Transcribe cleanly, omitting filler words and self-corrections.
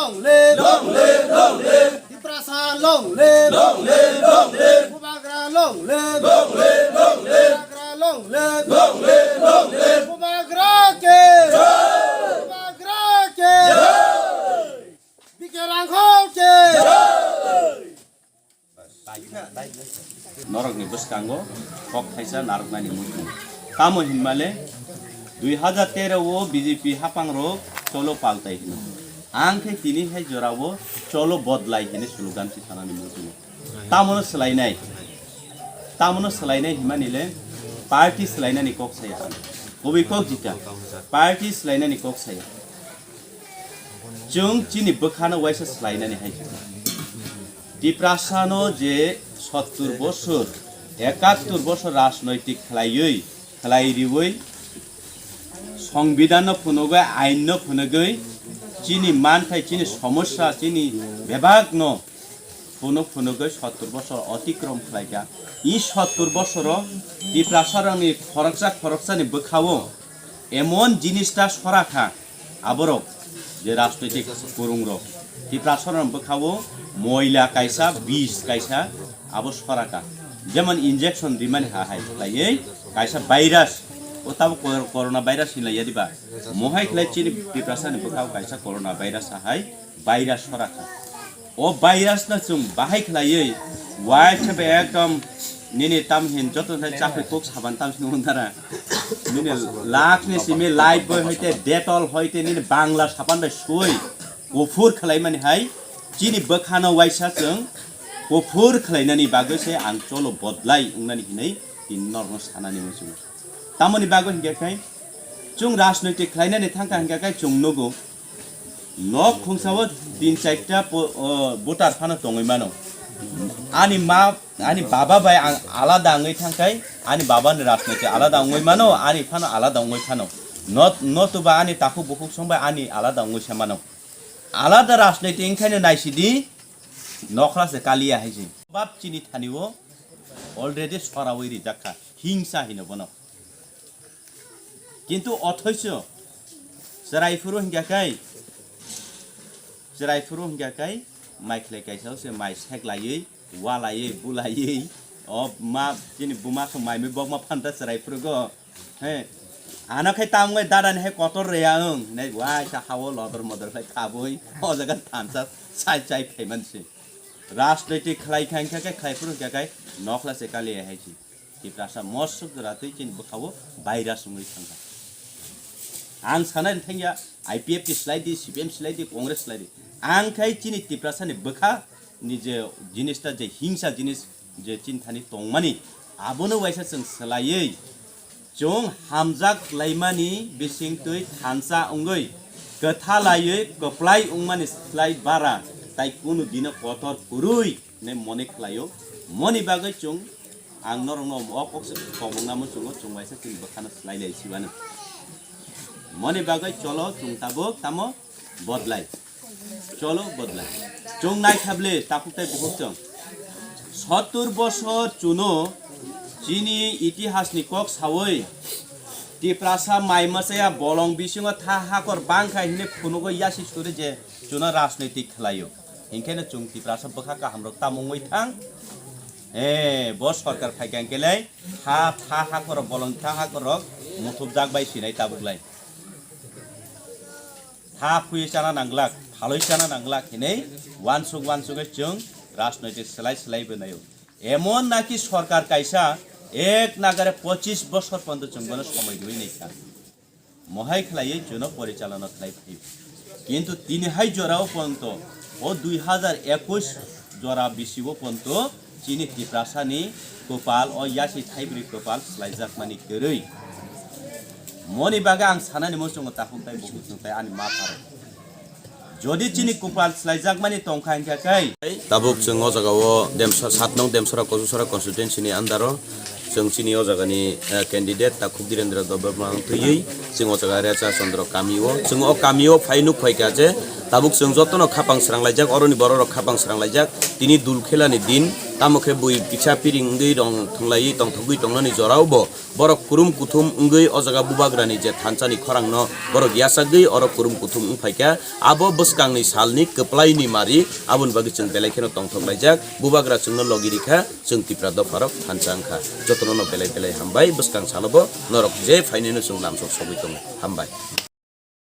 long live. Tiprasa long live. Pubagra long live. Pubagra long live. Pubagra ke. Pubagra ke. Bikerang khol ke. Norok ni buskango kok kaisa narok nani mutu. Kamu himale 2013 wo BJP hapang ro cholo paltai hino. Angke tini hai jorawo cholo bodlai hine slogan si sanani mutu. Tamono selainai himanile party selainai ni kok saya. Bobi kok jika party selainai ni kok saya. Jung chini bukhana waisa selainai ni hai jika. Tiprasano je 70 বছর 71 বছর রাজনৈতিক খেলাইরিবই সংবিধান ফুনগৈ আইন ফুনগৈ চিনি মানখাই চিনি সমস্যা চিনি বিভাগ ফুনগৈ 70 বছর অতিক্রম খাইকা ই 70 বছর তিপ্রাসারনি খরকসানি বখাও এমন জিনিসটা সরাখা আবরক যে রাজনৈতিক কুরুংর তিপ্রাসারন বখাও ময়লা কাইসা বিষ কাইসা abo soraka যেমন ইনজেকশন দিমানি হাই লাইয়ে কাইসা ভাইরাস ও তাব করোনা ভাইরাস হিলাইয়া দিবা মহাই খলাই চিনি পিপ্রাসানি বখাও কাইসা করোনা ভাইরাস হাই ভাইরাস সরাকা ও ভাইরাস না চুম বাহাই খলাইয়ে ওয়াই ছবে একদম নিনি তাম হিন যত চাকরি কোক সাবান তাম সিনুন্দারা নিনি লাখ নে সিমে লাইট বয় হইতে ডেটল হইতে নিনি বাংলা সাবান বাই সই গফুর খলাই মানি হাই চিনি বখানো ওয়াইসা চুং গফুর খালাইনানি বাগৈসে आं चलो बदलाय उंनानि हिनै दिन नर्म सानानि मोसुं तामनि बागै हिंगाखाय चुं राजनैतिक खालायनानि थांखा हिंगाखाय चुं नगो नक खुंसाव दिन चाइटा भोटार फानो दङै मानो आनि बाबा बाय आलादा आङै थांखाय आनि बाबानि राजनैतिक आलादा आङै मानो आनि फानो आलादा आङै फानो नतुबा आनि ताखु बुखु संबाय आनि आलादा आङै सामानो आलादा राजनैतिक ओंखायनो नायसिदि नखरासे कालिया हाइजे बाप चिनि थानिवो अलरेडी सरावै रिजाखा हिंसा हिनो बनो किन्तु अथैसो जराइफुरु हिंगाखाय माइखले काइसाव से माइ सेकलायै वालायै बुलायै अ मा चिनि बुमा सो माइमे बगमा फान्ता जराइफुरगो हे आनाखाय तामगै दादानि हे कतर रेया ओं नै वाइ सा हावो लदर मदर फाय खाबोय अ जगा थानसा साइ फैमानसि राजनैतिक खालायफोर हिंगाखाय नखलासे कालिया हाइसि तिप्रासा मसुक रातै चिन बखावो भाइरास मुइ थांगा आं सानाय थांया आईपीएफ ति स्लाइडि सीपीएम स्लाइडि कांग्रेस स्लाइडि आं खाय चिनि तिप्रासानि बखा नि जे जिनिसटा जे हिंसा जिनिस जे चिन्तानि तंमानि आबोनो वाइसा जों सलायै जों हामजाक लाइमानि बिसिंतै थानसा उंगै गथालायै कप्लाय उंमानि स्लाइड बारा ताई कुनु दिन कतर पुरुई ने मने खलायो मनि बागै चुं आं नरंग अकस कबंगामो चुंगो चुंबायसा चिन बखाना स्लाइलै सिबानो मनि बागै चलो चुं तामो बदलाय चलो बदलाय चुं नाय थाबले ताकुताय बहुत चुं 70 बছর चुनो चिनि इतिहासनि कक सावै तिप्रासा माइमासाया बलं बिसिङो था हाकर बांखा हिने फुनुगो यासि सुरे जे चुना राजनैतिक खलायो हिंखायनो चुं तिप्रासा बखाका हाम्रो तामुङै थां बस सरकार फाइगांकेलाय था हाकर बलं था हाकर मुथुब जागबाय सिनाय ताबुगलाय था फुय जाना नांगलाक फालय जाना नांगलाक हिनै वानसुगै जों राजनैतिक सोलाय बोनायो एमन नाकि सरकार कायसा एक नागारे 25 বছর পর্যন্ত जोंबोनो समय दुई नैखा महाय खलायै जुनो परिचालना खलाय फैयो किन्तु तिनिहाय जराव पर्यन्त ओ 2021 जरा बिसिबो पर्यन्त चिनि तिप्रासानि गोपाल ओ यासि थाइब्रि गोपाल स्लाइजाकमानि गोरै मनि बागा आं सानानि मोसंग ताखुंताय बुहुतनोताय आनि मा फारो जदि चिनि गोपाल स्लाइजाकमानि तंखायखाय ताबुक जों ओ जागाव देमसा 7 नং देमसरा कसुसरा कन्स्टिट्युएन्सिनि आन्दाराव जों चिनि ओ जागानि कैंडिडेट ताखुब वीरेन्द्र दबरमान थैयै जों ओ जागा रेचा चन्द्र कामियो जों ओ कामियो फाइनु फाइका जे tabuk जों जतनो खापां स्रांलायजाक अरनि बररक खापां स्रांलायजाक तिनि दुल खेलानि दिन तामुखे Bui पिछा पिरिं ngै dong thunglai tong thugui tongnani joraubo borok kurum kuthum ngै o jaga bubagrani je thanchani khorangno borok yasagui oro kurum kuthum ungphaika abo bwskangni salni kplaini mari abun bagi जों belai-kheno tongthoklaijak bubagra chungno logirikha जों tipra dofarok thanchangkha jotono no belai-belai hambai bwskang salobo norok je phaineno जों lamsok sobui tongo hambai।